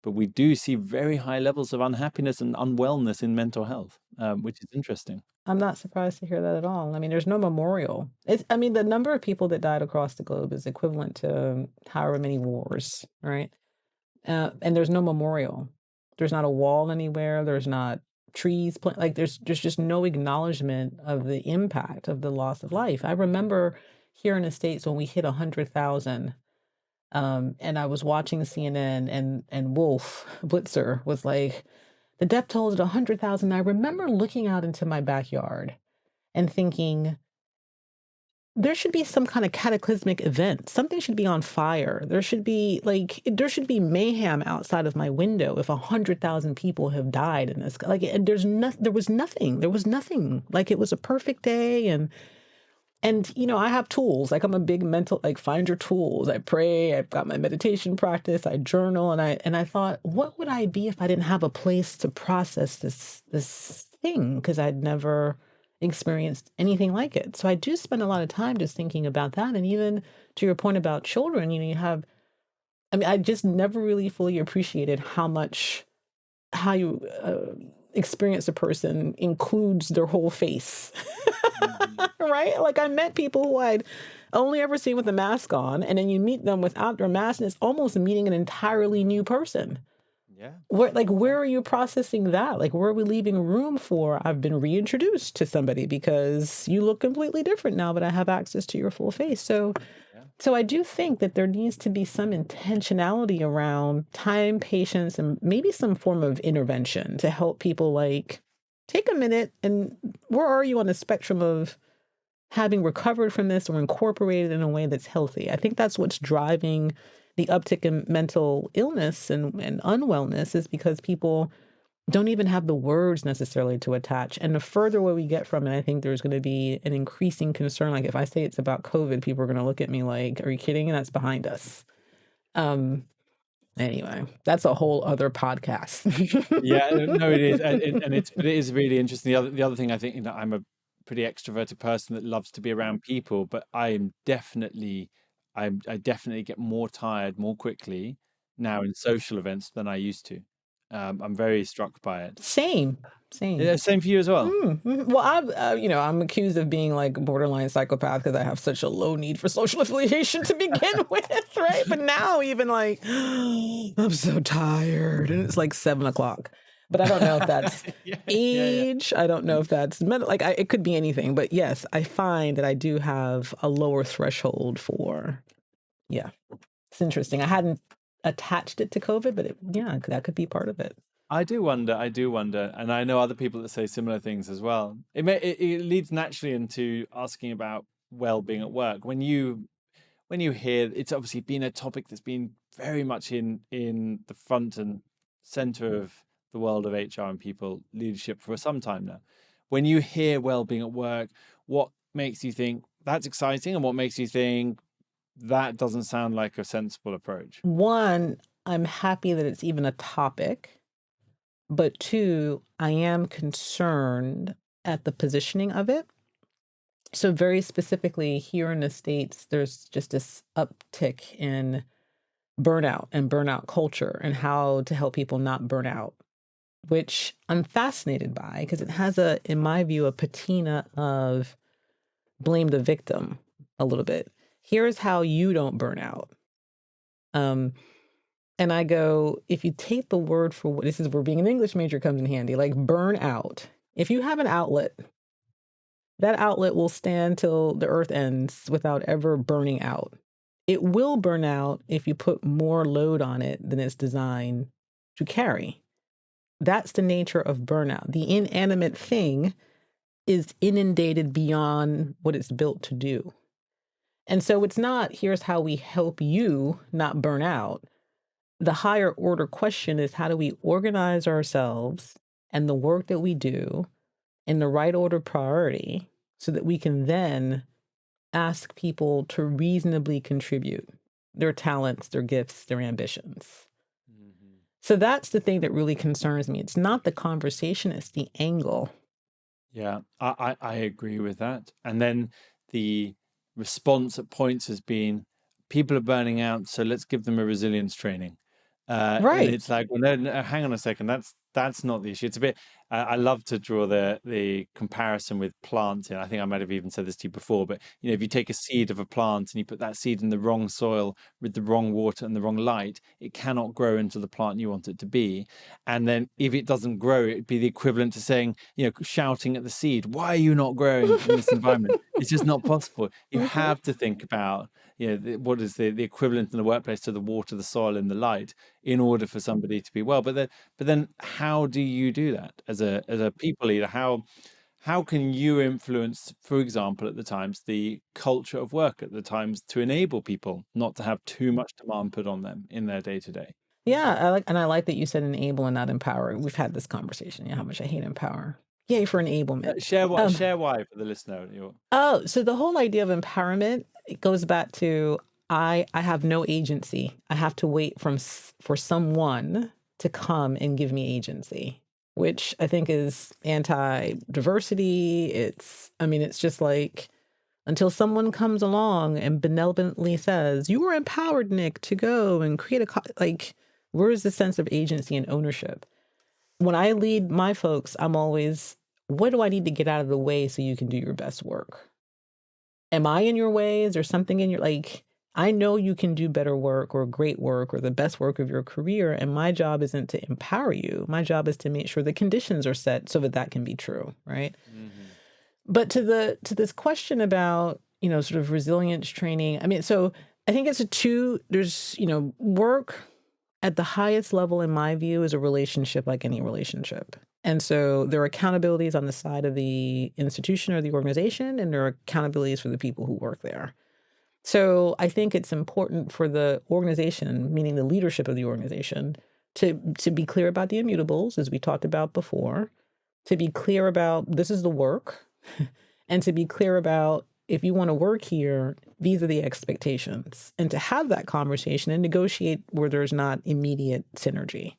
we do see very high levels of unhappiness and unwellness in mental health, which is interesting. I'm not surprised to hear that at all. I mean, there's no memorial. The number of people that died across the globe is equivalent to however many wars, right? And there's no memorial. There's not a wall anywhere. There's not trees. There's just no acknowledgement of the impact of the loss of life. I remember here in the States when we hit 100,000, and I was watching CNN, and Wolf Blitzer was like, the death toll is at 100,000. I remember looking out into my backyard and thinking, there should be some kind of cataclysmic event. Something should be on fire. There should be mayhem outside of my window if 100,000 people have died in this. And there was nothing. Like, it was a perfect day, and I have tools. Like, I'm a big mental, like, find your tools. I pray. I've got my meditation practice. I journal, and I thought, what would I be if I didn't have a place to process this thing? Because I'd never experienced anything like it. So I do spend a lot of time just thinking about that. And even to your point about children, you have I mean, I just never really fully appreciated how you experience a person includes their whole face. Mhm. Right? Like I met people who I'd only ever seen with a mask on, and then you meet them without their mask, and it's almost meeting an entirely new person. Yeah. Where are you processing that? Like, where are we leaving room for? I've been reintroduced to somebody because you look completely different now, but I have access to your full face. Yeah. So I do think that there needs to be some intentionality around time, patience, and maybe some form of intervention to help people like take a minute and where are you on the spectrum of having recovered from this or incorporated in a way that's healthy? I think that's what's driving the uptick in mental illness and unwellness is because people don't even have the words necessarily to attach. And the further away we get from it, I think there's going to be an increasing concern. Like if I say it's about COVID, people are going to look at me like, are you kidding? And that's behind us. Um, anyway, that's a whole other podcast. Yeah, no, it is, but it is really interesting. The other thing I think, I'm a pretty extroverted person that loves to be around people, but I definitely get more tired more quickly now in social events than I used to. I'm very struck by it. Same, same. Yeah, same for you as well. Well, I'm accused of being like borderline psychopath because I have such a low need for social affiliation to begin with, right? But now even like, I'm so tired, and it's like 7 o'clock. But I don't know if that's Yeah, yeah. age. I don't know if that's it could be anything. But yes, I find that I do have a lower threshold for. Yeah, it's interesting. I hadn't attached it to COVID, but that could be part of it. I do wonder, and I know other people that say similar things as well. It leads naturally into asking about well-being at work. When you hear, it's obviously been a topic that's been very much in the front and center of the world of HR and people leadership for some time now. When you hear well-being at work, what makes you think that's exciting, and what makes you think that doesn't sound like a sensible approach? One, I'm happy that it's even a topic. But two, I am concerned at the positioning of it. So, very specifically, here in the States, there's just this uptick in burnout and burnout culture and how to help people not burn out, which I'm fascinated by because it has in my view, a patina of blame the victim a little bit. Here's how you don't burn out. Um, and I go, if you take the word for what this is where being an English major comes in handy, like burn out. If you have an outlet, that outlet will stand till the earth ends without ever burning out. It will burn out if you put more load on it than it's designed to carry. That's the nature of burnout. The inanimate thing is inundated beyond what it's built to do. And so it's not, here's how we help you not burn out. The higher order question is how do we organize ourselves and the work that we do in the right order of priority so that we can then ask people to reasonably contribute their talents, their gifts, their ambitions. Mhm. So that's the thing that really concerns me. It's not the conversation, it's the angle. Yeah, I agree with that. And then the response at points has been people are burning out, so let's give them a resilience training. And Right. it's like, well, no, no, hang on a second, that's not the issue. It's a bit. I love to draw the comparison with plants, and I think I might have even said this to you before. But if you take a seed of a plant and you put that seed in the wrong soil with the wrong water and the wrong light, it cannot grow into the plant you want it to be. And then if it doesn't grow, it'd be the equivalent to saying, shouting at the seed, "Why are you not growing in this environment?" It's just not possible. You Mhm. have to think about, what is the equivalent in the workplace to the water, the soil, and the light in order for somebody to be well. But then how do you do that as a people leader? How can you influence, for example, at the times, the culture of work at the times to enable people not to have too much demand put on them in their day to day? Yeah, I like that you said enable and not empower. We've had this conversation, how much I hate empower. Yay for enablement. Share why for the listener. So the whole idea of empowerment, it goes back to I have no agency. I have to wait for someone to come and give me agency, which I think is anti-diversity. It's just like until someone comes along and benevolently says, "You are empowered, Nick, to go and create like, where is the sense of agency and ownership?" When I lead my folks, I'm always, what do I need to get out of the way so you can do your best work? Am I in your way? Is there something in your, like, I know you can do better work or great work or the best work of your career. And my job isn't to empower you. My job is to make sure the conditions are set so that that can be true. Right. Mm-hmm. But to this question about, sort of resilience training, I mean, so I think there's, work at the highest level, in my view, is a relationship like any relationship. And so there are accountabilities on the side of the institution or the organization, and there are accountabilities for the people who work there. So I think it's important for the organization, meaning the leadership of the organization, to be clear about the immutables, as we talked about before, to be clear about this is the work, and to be clear about, if you want to work here, these are the expectations, and to have that conversation and negotiate where there's not immediate synergy.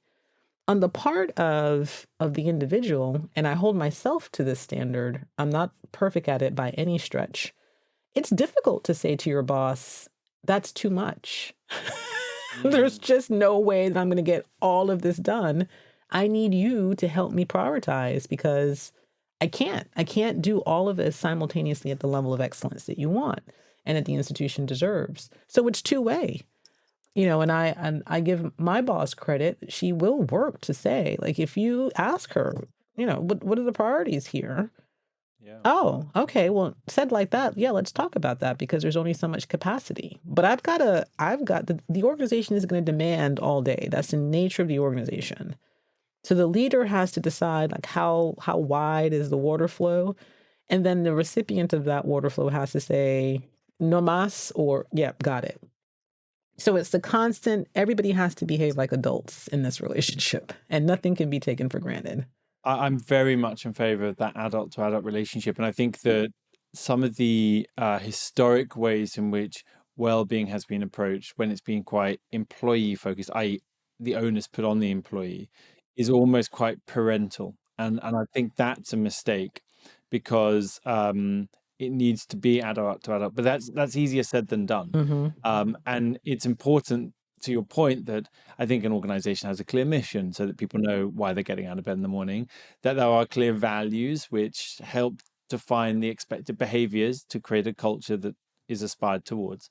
On the part of the individual, and I hold myself to this standard, I'm not perfect at it by any stretch. It's difficult to say to your boss, that's too much. There's just no way that I'm going to get all of this done. I need you to help me prioritize, because I can't do all of this simultaneously at the level of excellence that you want and that the institution deserves. So it's two-way. And I give my boss credit. She will work to say, like, if you ask her, what are the priorities here? Yeah. Oh, okay. Well, said like that, yeah, let's talk about that, because there's only so much capacity. But I've got the organization is going to demand all day. That's the nature of the organization. So the leader has to decide, like, how wide is the water flow, and then the recipient of that water flow has to say no mas, or yeah, got it. So it's the constant, everybody has to behave like adults in this relationship, and nothing can be taken for granted. I'm very much in favor of that adult to adult relationship. And I think that some of the historic ways in which well-being has been approached, when it's been quite employee focused, i.e. the onus put on the employee, is almost quite parental. And I think that's a mistake, because it needs to be adult to adult, but that's easier said than done. Mm-hmm. And it's important, to your point, that I think an organization has a clear mission so that people know why they're getting out of bed in the morning, that there are clear values which help define the expected behaviors to create a culture that is aspired towards.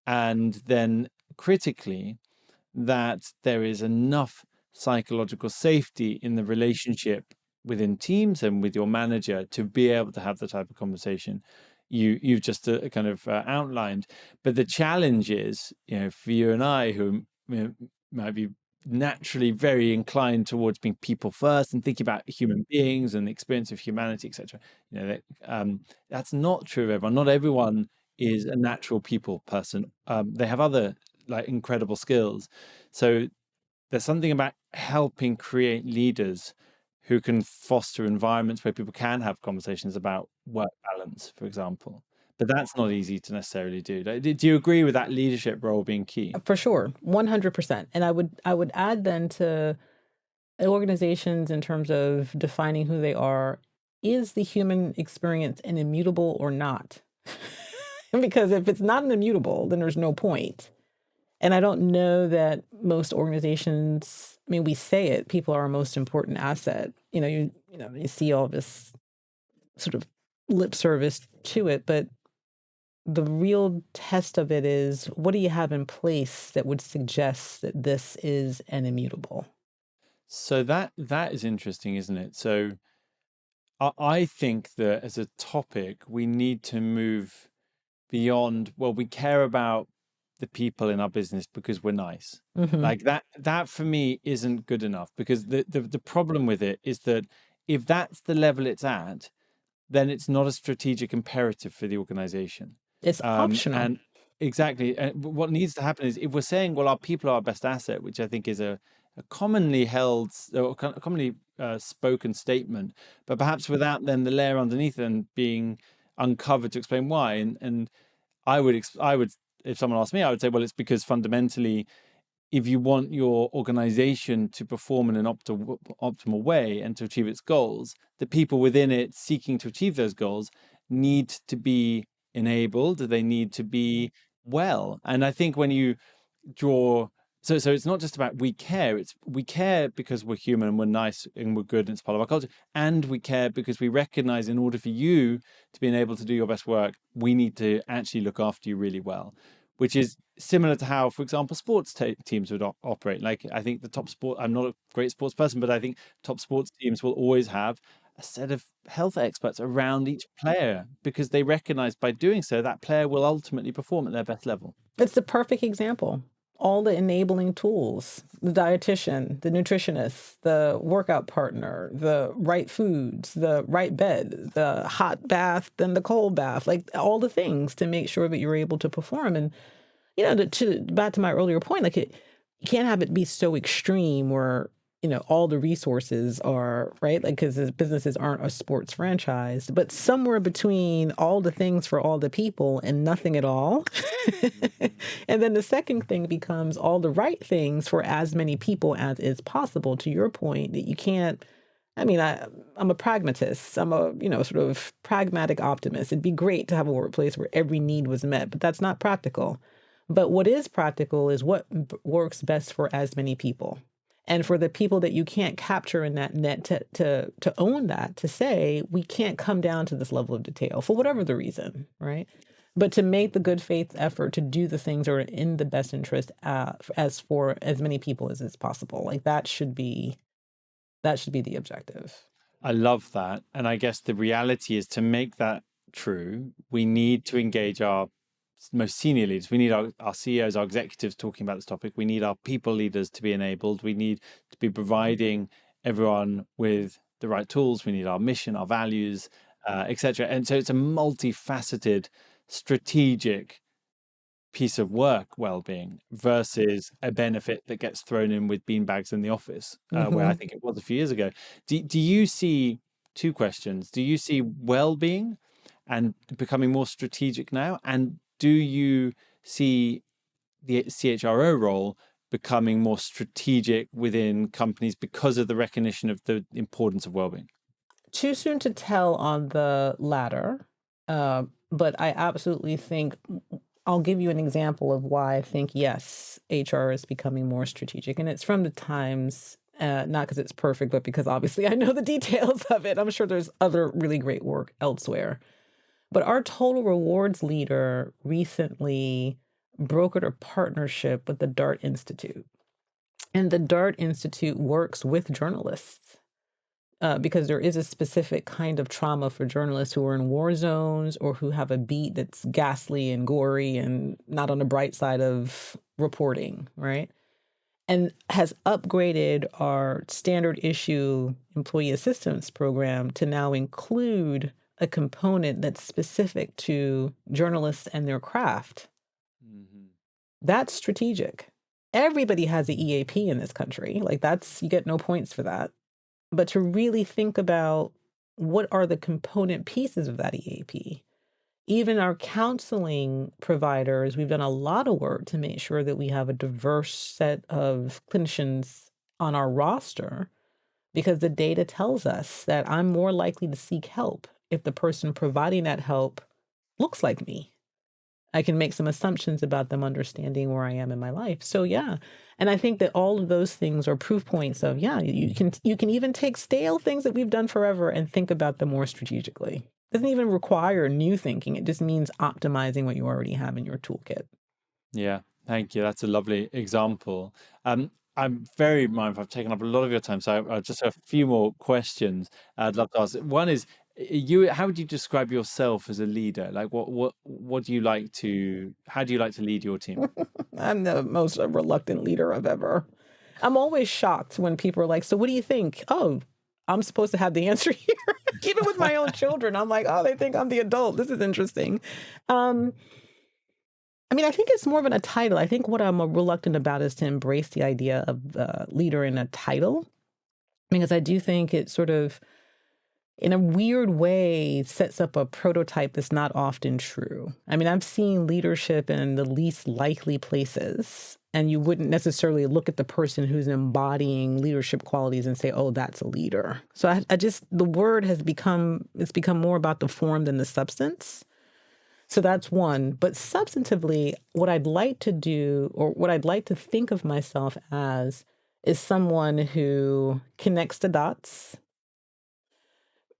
And then critically, that there is enough psychological safety in the relationship within teams and with your manager to be able to have the type of conversation you've just kind of outlined. But the challenge is, for you and I, who might be naturally very inclined towards being people first and thinking about human beings and the experience of humanity, etc. That's not true of everyone. Not everyone is a natural people person. They have other, like, incredible skills. So there's something about helping create leaders who can foster environments where people can have conversations about work balance, for example. But that's not easy to necessarily do. Do you agree with that leadership role being key? For sure, 100%. And I would add then to organizations, in terms of defining who they are, is the human experience an immutable or not? Because if it's not an immutable, then there's no point. And I don't know that most organizations, I mean, we say it, people are our most important asset. You see all this sort of lip service to it, but the real test of it is, what do you have in place that would suggest that this is an immutable? So that is interesting, isn't it? So I think that as a topic, we need to move beyond, well, we care about the people in our business because we're nice. Mm-hmm. Like that for me isn't good enough, because the problem with it is that if that's the level it's at, then it's not a strategic imperative for the organization. It's optional. And exactly. And what needs to happen is, if we're saying, well, our people are our best asset, which I think is a commonly held or commonly spoken statement, but perhaps without then the layer underneath and being uncovered to explain why. And I would, if someone asked me, I would say, well, it's because fundamentally, if you want your organization to perform in an optimal way and to achieve its goals, the people within it seeking to achieve those goals need to be enabled? Do they need to be well? And I think when you draw, so it's not just about we care, it's we care because we're human and we're nice and we're good and it's part of our culture, and we care because we recognize in order for you to be able to do your best work, we need to actually look after you really well, which is similar to how, for example, sports teams would operate. Like, I think the top sport, I'm not a great sports person, but I think top sports teams will always have a set of health experts around each player because they recognize by doing so that player will ultimately perform at their best level. It's the perfect example. All the enabling tools, the dietitian, the nutritionist, the workout partner, the right foods, the right bed, the hot bath, then the cold bath, like all the things to make sure that you're able to perform. And, back to my earlier point, like you can't have it be so extreme where, all the resources are right, like, because the businesses aren't a sports franchise, but somewhere between all the things for all the people and nothing at all. And then the second thing becomes all the right things for as many people as is possible, to your point, that you can't. I'm a pragmatist. I'm a, sort of pragmatic optimist. It'd be great to have a workplace where every need was met, but that's not practical. But what is practical is what works best for as many people. And for the people that you can't capture in that net, to own that, to say, we can't come down to this level of detail for whatever the reason, right? But to make the good faith effort to do the things that are in the best interest as for as many people as is possible. Like that should be the objective. I love that. And I guess the reality is, to make that true, we need to engage our most senior leaders. We need our CEOs, our executives talking about this topic. We need our people leaders to be enabled. We need to be providing everyone with the right tools. We need our mission, our values, etc. And so it's a multifaceted, strategic piece of work, well-being, versus a benefit that gets thrown in with beanbags in the office, where I think it was a few years ago. Do you see, two questions, do you see well-being and becoming more strategic now? And do you see the CHRO role becoming more strategic within companies because of the recognition of the importance of well-being? Too soon to tell on the latter, but I absolutely think I'll give you an example of why I think, yes, HR is becoming more strategic. And it's from the Times, not because it's perfect, but because obviously I know the details of it. I'm sure there's other really great work elsewhere. But our total rewards leader recently brokered a partnership with the DART Institute. And the DART Institute works with journalists because there is a specific kind of trauma for journalists who are in war zones or who have a beat that's ghastly and gory and not on the bright side of reporting, right? And has upgraded our standard issue employee assistance program to now include a component that's specific to journalists and their craft. That's strategic. Everybody has the EAP in this country. Like you get no points for that. But to really think about what are the component pieces of that EAP. Even our counseling providers, we've done a lot of work to make sure that we have a diverse set of clinicians on our roster, because the data tells us that I'm more likely to seek help if the person providing that help looks like me. I can make some assumptions about them understanding where I am in my life. So yeah. And I think that all of those things are proof points of, yeah, you can even take stale things that we've done forever and think about them more strategically. It doesn't even require new thinking. It just means optimizing what you already have in your toolkit. Yeah, thank you. That's a lovely example. I'm very mindful I've taken up a lot of your time, so I just have a few more questions I'd love to ask. One is, how would you describe yourself as a leader? Like, what do you like to? How do you like to lead your team? I'm the most reluctant leader I've ever. I'm always shocked when people are like, "So what do you think?" Oh, I'm supposed to have the answer here. Even with my own children, I'm like, "Oh, they think I'm the adult. This is interesting." I think it's more of a title. I think what I'm reluctant about is to embrace the idea of leader in a title, because I do think it sort of, in a weird way, sets up a prototype that's not often true. I've seen leadership in the least likely places, and you wouldn't necessarily look at the person who's embodying leadership qualities and say, oh, that's a leader. So I just, the word it's become more about the form than the substance. So that's one. But substantively, what I'd like to do, or what I'd like to think of myself as, is someone who connects the dots,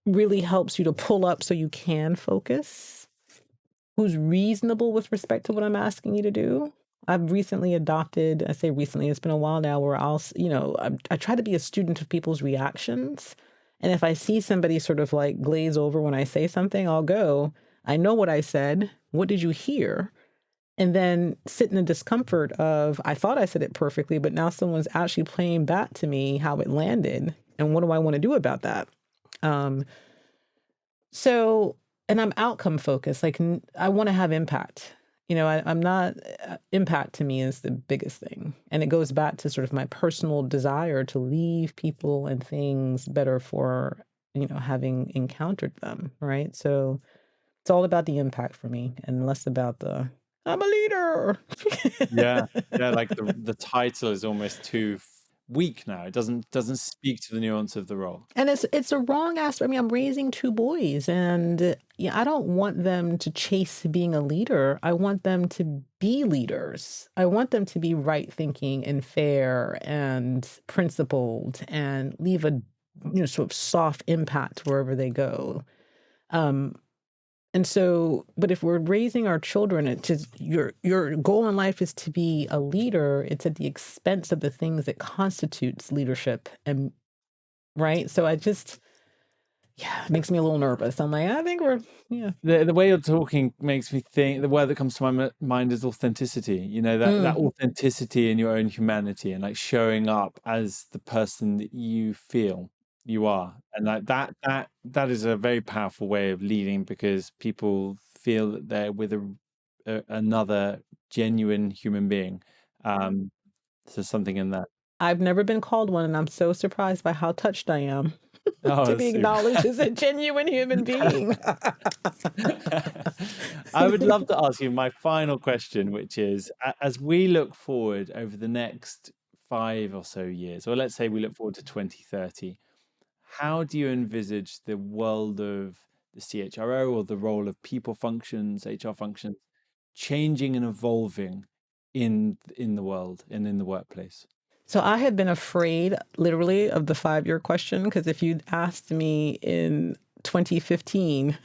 really helps you to pull up so you can focus, who's reasonable with respect to what I'm asking you to do. I've recently adopted, I say recently, it's been a while now, where I try to be a student of people's reactions. And if I see somebody sort of like glaze over when I say something, I'll go, I know what I said. What did you hear? And then sit in the discomfort of, I thought I said it perfectly, but now someone's actually playing back to me how it landed. And what do I want to do about that? Um, so, and I'm outcome focused. Like I want to have impact. I'm not, impact to me is the biggest thing. And it goes back to sort of my personal desire to leave people and things better for, having encountered them. Right. So it's all about the impact for me and less about I'm a leader. Yeah, yeah. Like the title is almost too weak now. It doesn't speak to the nuance of the role. And it's a wrong aspect. I mean, I'm raising two boys, and I don't want them to chase being a leader. I want them to be leaders. I want them to be right thinking and fair and principled and leave a sort of soft impact wherever they go. Um, and so, but if we're raising our children, it's just your goal in life is to be a leader. It's at the expense of the things that constitutes leadership, and right. So it makes me a little nervous. I'm like, I think yeah. The way you're talking makes me think, the word that comes to my mind is authenticity. That authenticity in your own humanity, and like showing up as the person that you feel you are. And like that is a very powerful way of leading, because people feel that they're with another genuine human being. So something in that. I've never been called one, and I'm so surprised by how touched I am to Oh, be acknowledged as a genuine human being. I would love to ask you my final question, which is, as we look forward over the next 5 or so years, or let's say we look forward to 2030, how do you envisage the world of the CHRO, or the role of people functions, HR functions, changing and evolving in the world and in the workplace? So I had been afraid, literally, of the 5-year question, because if you'd asked me in 2015,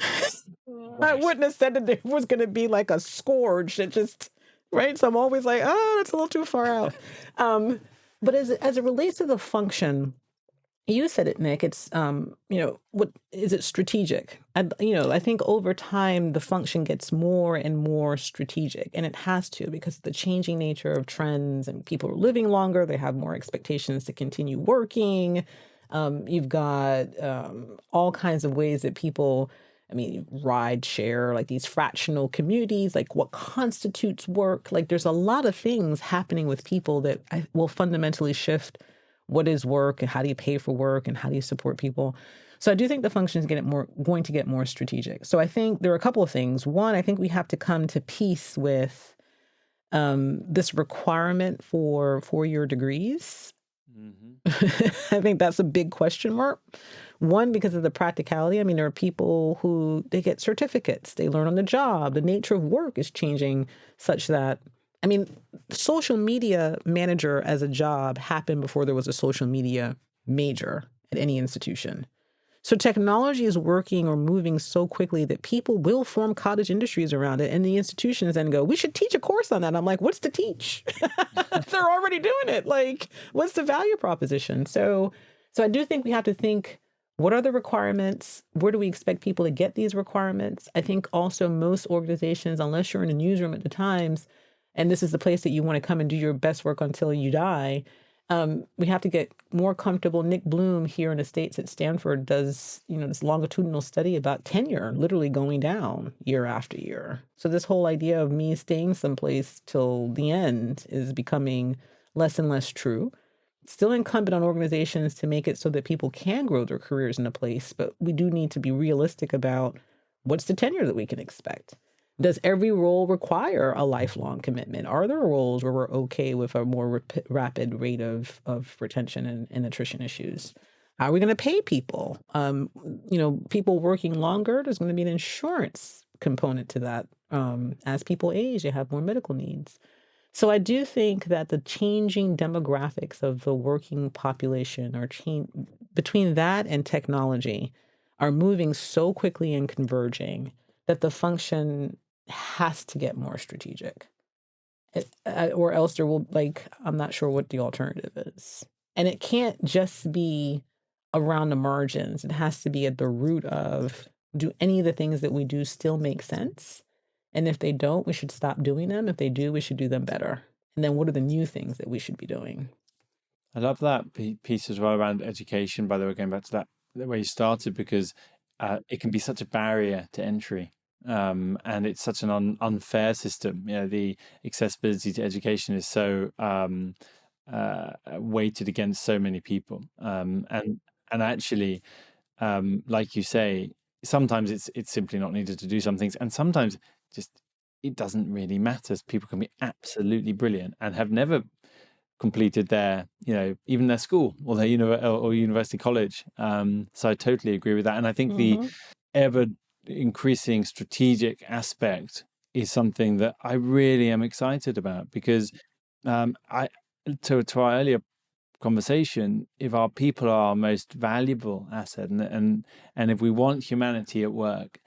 I wouldn't have said that there was going to be like a scourge that just, right? So I'm always like, oh, that's a little too far out. But as it relates to the function, you said it, Nick. It's what is it strategic? I think over time the function gets more and more strategic, and it has to, because of the changing nature of trends, and people are living longer. They have more expectations to continue working. You've got all kinds of ways that people, ride share, like these fractional communities, like what constitutes work. Like there's a lot of things happening with people that will fundamentally shift what is work, and how do you pay for work, and how do you support people. So I do think the function is going to get more strategic. So I think there are a couple of things. One, I think we have to come to peace with this requirement for 4-year degrees. I think that's a big question mark. One, because of the practicality. There are people who, they get certificates, they learn on the job. The nature of work is changing such that, social media manager as a job happened before there was a social media major at any institution. So technology is working or moving so quickly that people will form cottage industries around it, and the institutions then go, we should teach a course on that. I'm like, what's to teach? They're already doing it. Like, what's the value proposition? So I do think we have to think, what are the requirements? Where do we expect people to get these requirements? I think also most organizations, unless you're in a newsroom at the Times, and this is the place that you want to come and do your best work until you die, we have to get more comfortable. Nick Bloom here in the States at Stanford does, this longitudinal study about tenure literally going down year after year. So this whole idea of me staying someplace till the end is becoming less and less true. It's still incumbent on organizations to make it so that people can grow their careers in a place, but we do need to be realistic about what's the tenure that we can expect. Does every role require a lifelong commitment? Are there roles where we're okay with a more rapid rate of retention and attrition issues? How are we going to pay people? People working longer, there's going to be an insurance component to that. As people age, they have more medical needs. So I do think that the changing demographics of the working population are between that and technology are moving so quickly and converging that the function has to get more strategic. Or else there will, like, I'm not sure what the alternative is. And it can't just be around the margins. It has to be at the root of, do any of the things that we do still make sense? And if they don't, we should stop doing them. If they do, we should do them better. And then what are the new things that we should be doing? I love that piece as well around education, by the way, going back to that, the way you started, because it can be such a barrier to entry. And it's such an unfair system. You know, the accessibility to education is so weighted against so many people. And actually, like you say, sometimes it's simply not needed to do some things, and sometimes just it doesn't really matter. People can be absolutely brilliant and have never completed their, even their school or their university college. So I totally agree with that, and I think the ever increasing strategic aspect is something that I really am excited about, because I to our earlier conversation, if our people are our most valuable asset, and if we want humanity at work,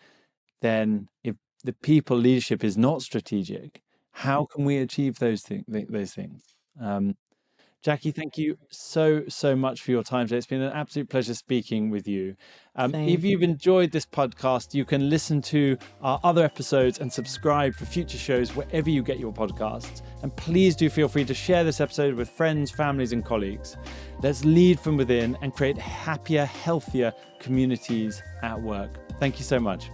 then if the people leadership is not strategic, how can we achieve those things? Jacqui, thank you so much for your time today. It's been an absolute pleasure speaking with you. If you've enjoyed this podcast, you can listen to our other episodes and subscribe for future shows wherever you get your podcasts. And please do feel free to share this episode with friends, families, and colleagues. Let's lead from within and create happier, healthier communities at work. Thank you so much.